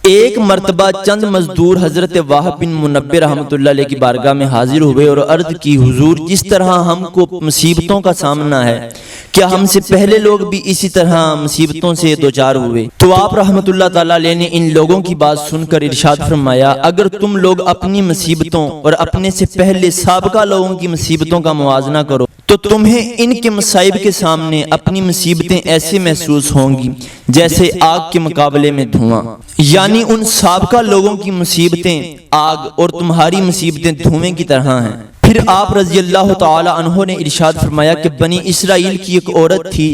ایک مرتبہ چند مزدور حضرت واحد بن منبہ رحمۃ اللہ علیہ کی بارگاہ میں حاضر ہوئے اور عرض کی، حضور جس طرح ہم کو مصیبتوں کا سامنا ہے، کیا ہم سے پہلے لوگ بھی اسی طرح مصیبتوں سے دوچار ہوئے؟ تو آپ رحمۃ اللہ تعالیٰ علیہ نے ان لوگوں کی بات سن کر ارشاد فرمایا، اگر تم لوگ اپنی مصیبتوں اور اپنے سے پہلے سابقہ لوگوں کی مصیبتوں کا موازنہ کرو تو تمہیں ان کے مصائب کے سامنے اپنی مصیبتیں ایسے محسوس ہوں گی جیسے آگ کے مقابلے میں دھواں، یعنی ان سابقہ لوگوں کی مصیبتیں آگ اور تمہاری مصیبتیں دھوئیں کی طرح ہیں۔ پھر آپ رضی اللہ تعالی عنہ نے ارشاد فرمایا کہ بنی اسرائیل کی ایک عورت تھی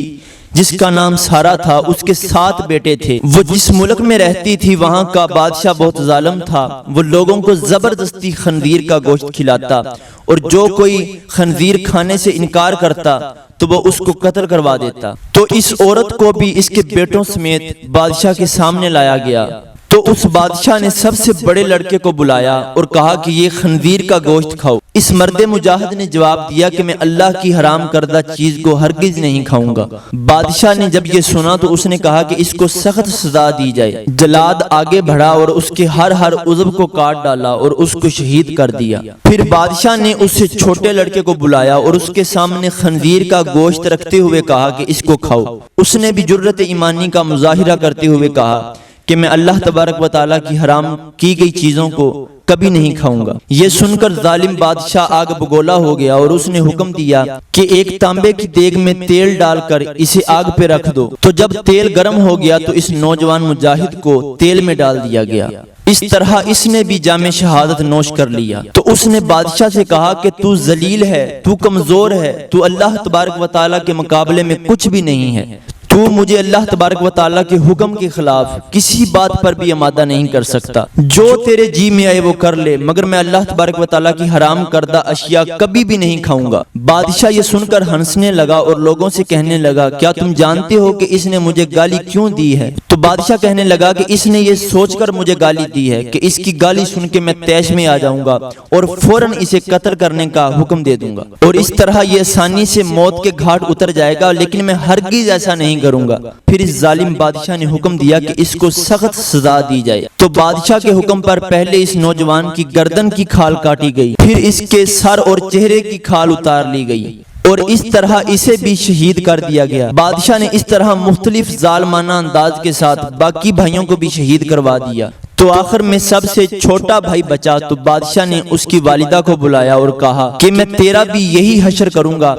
جس کا نام سارا تھا، اس کے 7 بیٹے تھے۔ وہ جس ملک میں رہتی تھی وہاں کا بادشاہ بہت ظالم تھا، وہ لوگوں کو زبردستی خنزیر کا گوشت کھلاتا اور جو کوئی خنزیر کھانے سے انکار کرتا تو وہ اس کو قتل کروا دیتا۔ تو اس عورت کو بھی اس کے بیٹوں سمیت بادشاہ کے سامنے لایا گیا، تو اس بادشاہ نے سب سے بڑے لڑکے کو بلایا اور کہا کہ یہ خنزیر کا گوشت کھاؤ۔ اس مرد مجاہد نے جواب دیا کہ میں اللہ کی حرام کردہ چیز کو ہرگز نہیں کھاؤں گا۔ بادشاہ نے جب یہ سنا تو اس نے کہا کہ اس کو سخت سزا دی جائے۔ جلاد آگے بڑھا اور اس کے ہر عضو کو کاٹ ڈالا اور اس کو شہید کر دیا۔ پھر بادشاہ نے اس سے چھوٹے لڑکے کو بلایا اور اس کے سامنے خنزیر کا گوشت رکھتے ہوئے کہا کہ اس کو کھاؤ۔ اس نے بھی جرأت ایمانی کا مظاہرہ کرتے ہوئے کہا کہ میں اللہ تبارک و تعالیٰ کی حرام کی گئی چیزوں کو کبھی نہیں کھاؤں گا۔ یہ سن کر ظالم بادشاہ آگ بگولا ہو گیا اور اس نے حکم دیا کہ ایک تانبے کی دیگ میں تیل ڈال کر اسے آگ پہ رکھ دو۔ تو جب تیل گرم ہو گیا تو اس نوجوان مجاہد کو تیل میں ڈال دیا گیا۔ اس طرح اس نے بھی جام شہادت نوش کر لیا۔ تو اس نے بادشاہ سے کہا کہ تو ذلیل ہے، تو کمزور ہے، تو اللہ تبارک و تعالیٰ کے مقابلے میں کچھ بھی نہیں ہے، تو مجھے اللہ تبارک و تعالیٰ کے حکم کے خلاف کسی بات پر بھی آمادہ نہیں کر سکتا۔ جو تیرے جی میں آئے وہ کر لے، مگر میں اللہ تبارک و تعالیٰ کی حرام کردہ اشیاء کبھی بھی نہیں کھاؤں گا۔ بادشاہ یہ سن کر ہنسنے لگا اور لوگوں سے کہنے لگا، کیا تم جانتے ہو کہ اس نے مجھے گالی کیوں دی ہے؟ تو بادشاہ کہنے لگا کہ اس نے یہ سوچ کر مجھے گالی دی ہے کہ اس کی گالی سن کے میں طیش میں آ جاؤں گا اور فوراً اسے قتل کرنے کا حکم دے دوں گا، اور اس طرح یہ آسانی سے موت کے گھاٹ اتر جائے گا، لیکن میں ہرگز ایسا نہیں کروں گا۔ پھر اس ظالم بادشاہ نے حکم دیا کہ اس کو سخت سزا دی جائے۔ تو بادشاہ کے حکم پر پہلے اس نوجوان کی گردن کی کھال کاٹی گئی، پھر اس کے سر اور چہرے کی کھال اتار لی گئی اور اس طرح اسے بھی شہید کر دیا گیا۔ بادشاہ نے اس طرح مختلف ظالمانہ انداز کے ساتھ باقی بھائیوں کو بھی شہید کروا دیا۔ تو آخر میں سب سے چھوٹا بھائی بچا، تو بادشاہ نے اس کی والدہ کو بلایا اور کہا کہ میں تیرا بھی یہی حشر کروں گا،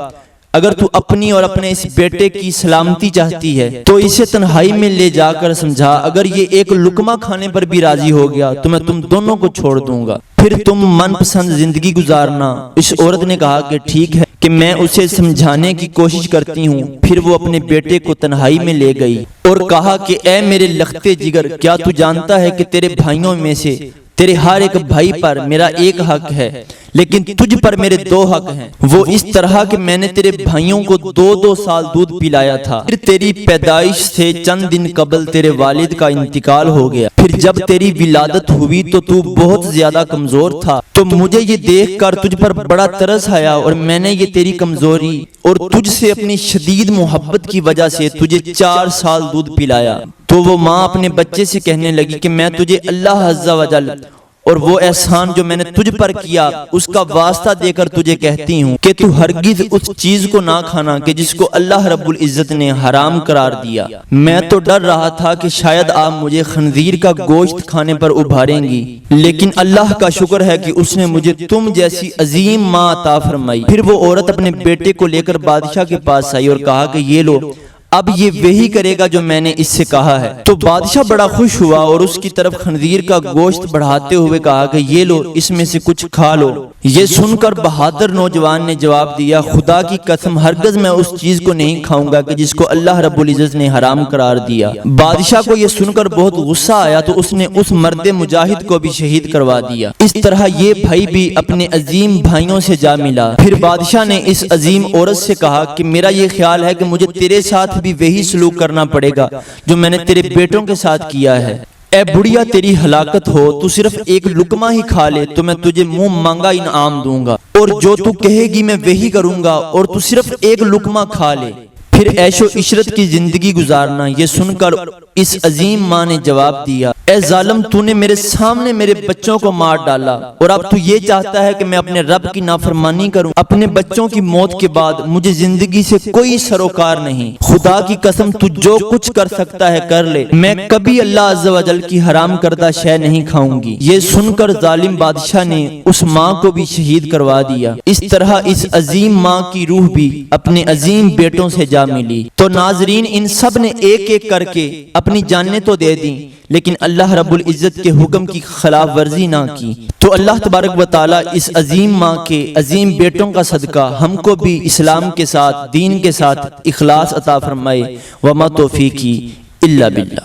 اگر تو اپنی اور اپنے اس بیٹے کی سلامتی چاہتی ہے تو اسے تنہائی میں لے جا کر سمجھا، اگر یہ ایک لقمہ کھانے پر بھی راضی ہو گیا تو میں تم دونوں کو چھوڑ دوں گا، پھر تم من پسند زندگی گزارنا۔ اس عورت نے کہا کہ ٹھیک ہے کہ میں اسے سمجھانے کی کوشش کرتی ہوں۔ پھر وہ اپنے بیٹے کو تنہائی میں لے گئی اور کہا کہ اے میرے لختے جگر، کیا تو جانتا ہے کہ تیرے بھائیوں میں سے تیرے ہر ایک بھائی پر میرا ایک حق ہے، لیکن تجھ پر میرے 2 حق ہیں۔ وہ اس طرح کہ میں نے تیرے بھائیوں کو 2 سال دودھ پلایا تھا، پھر تیری پیدائش سے چند دن قبل تیرے والد کا انتقال ہو گیا، پھر جب تیری ولادت ہوئی تو بہت زیادہ کمزور تھا، تو مجھے یہ دیکھ کر تجھ پر بڑا ترس آیا اور میں نے یہ تیری کمزوری اور تجھ سے اپنی شدید محبت کی وجہ سے تجھے 4 سال دودھ پلایا۔ تو وہ ماں اپنے بچے سے کہنے لگی کہ میں تجھے اللہ عز و جل اور وہ احسان جو میں نے تجھ پر کیا اس کا واسطہ دے کر تجھے کہتی ہوں کہ تو ہرگز اس چیز کو نہ کھانا کہ جس کو اللہ رب العزت نے حرام قرار دیا۔ میں تو ڈر رہا تھا کہ شاید آپ مجھے خنزیر کا گوشت کھانے پر ابھاریں گی، لیکن اللہ کا شکر ہے کہ اس نے مجھے تم جیسی عظیم ماں عطا فرمائی۔ پھر وہ عورت اپنے بیٹے کو لے کر بادشاہ کے پاس آئی اور کہا کہ یہ لو، اب یہ وہی کرے گا جو میں نے اس سے کہا ہے۔ تو بادشاہ بڑا خوش ہوا اور اس کی طرف خنزیر کا گوشت بڑھاتے ہوئے کہا کہ یہ لو، اس میں سے کچھ کھا لو۔ یہ سن کر بہادر نوجوان نے جواب دیا، خدا کی قسم ہرگز میں اس چیز کو نہیں کھاؤں گا کہ جس کو اللہ رب العزت نے حرام قرار دیا۔ بادشاہ کو یہ سن کر بہت غصہ آیا تو اس نے اس مرد مجاہد کو بھی شہید کروا دیا۔ اس طرح یہ بھائی بھی اپنے عظیم بھائیوں سے جا ملا۔ پھر بادشاہ نے اس عظیم عورت سے کہا کہ میرا یہ خیال ہے کہ مجھے تیرے ساتھ بھی وہی سلوک کرنا پڑے گا جو میں نے تیرے بیٹوں کے ساتھ کیا ہے۔ اے بڑھیا، تیری ہلاکت ہو، تو صرف ایک لقمہ ہی کھا لے تو میں تجھے منہ مانگا انعام دوں گا، اور جو تو کہے گی میں وہی کروں گا، اور تو صرف ایک لقمہ کھا لے، پھر عیش و عشرت کی زندگی گزارنا۔ یہ سن کر اس عظیم ماں نے جواب دیا، اے ظالم، تو نے میرے سامنے میرے بچوں کو مار ڈالا اور اب تو یہ چاہتا ہے کہ میں اپنے رب کی نافرمانی کروں۔ اپنے بچوں کی موت کے بعد مجھے زندگی سے کوئی سروکار نہیں۔ خدا کی قسم تو جو کچھ کر سکتا ہے کر لے، میں کبھی اللہ عز و جل کی حرام کردہ شے نہیں کھاؤں گی۔ یہ سن کر ظالم بادشاہ نے اس ماں کو بھی شہید کروا دیا۔ اس طرح اس عظیم ماں کی روح بھی اپنے عظیم بیٹوں سے جا ملی۔ تو ناظرین، ان سب نے ایک ایک کر کے اپنی جانیں تو دے دیں، لیکن اللہ رب العزت کے حکم کی خلاف ورزی نہ کی۔ تو اللہ تبارک و تعالیٰ اس عظیم ماں کے عظیم بیٹوں کا صدقہ ہم کو بھی اسلام کے ساتھ، دین کے ساتھ اخلاص عطا فرمائے۔ وما توفیقی الا باللہ۔